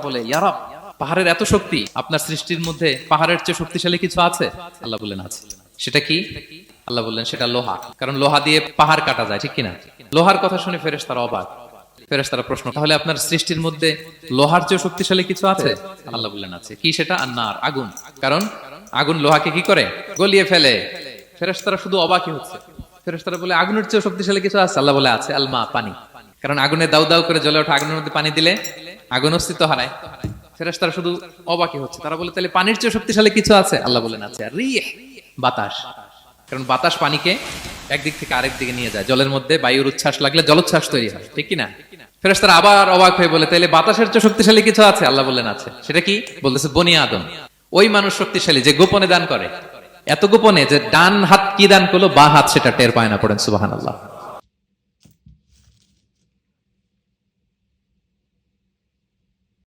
বলে, ইয়া রব, পাহাড়ের এত শক্তি, আপনার সৃষ্টির মধ্যে পাহাড়ের চেয়ে শক্তিশালী কিছু আছে? আল্লাহ বললেন আছে। সেটা কি? আল্লাহ বললেন সেটা লোহা, কারণ লোহা দিয়ে পাহাড় কাটা যায়, ঠিক কিনা? লোহার কথা শুনে ফেরেশতারা অবাক। ফেরেশতারা প্রশ্ন, তাহলে আপনার সৃষ্টির মধ্যে লোহার চেয়ে শক্তিশালী কিছু আছে? আল্লাহ বললেন আছে। কি সেটা? আন্নার, আগুন। কারণ আগুন লোহাকে কি করে? গলিয়ে ফেলে। ফেরেশতারা শুধু অবাকই হচ্ছে। ফেরেশতারা বলে আগুনের চেয়ে শক্তিশালী কিছু আছে? আল্লাহ বলে আছে, আলমা, পানি। কারণ আগুনে দাউ দাউ করে জ্বলে ওঠা আগুনের মধ্যে পানি দিলে আগুন অস্তিত্ব হারায়। ফেরেশতারা শুধু অবাকই হচ্ছে। তারা বলে, তাহলে পানির চেয়ে শক্তিশালী কিছু আছে? আল্লাহ বলেন আছে, আর রিহ, বাতাস। কারণ বাতাস পানিকে একদিক থেকে আরেক দিকে নিয়ে যায়। জলের মধ্যে বায়ুর উচ্ছ্বাস লাগলে জলোচ্ছ্বাস তৈরি হয়, ঠিক কিনা? ফেরেশতারা আবার অবাক হয়ে বলে, তাহলে বাতাসের চেয়ে শক্তিশালী কিছু আছে? আল্লাহ বললেন আছে। সেটা কি? বলতেছে বনি আদম। ওই মানুষ শক্তিশালী যে গোপনে দান করে, এত গোপনে যে ডান হাত কি দান করলো, বা হাত সেটা টের পায় না। পড়েন সুবহানাল্লাহ।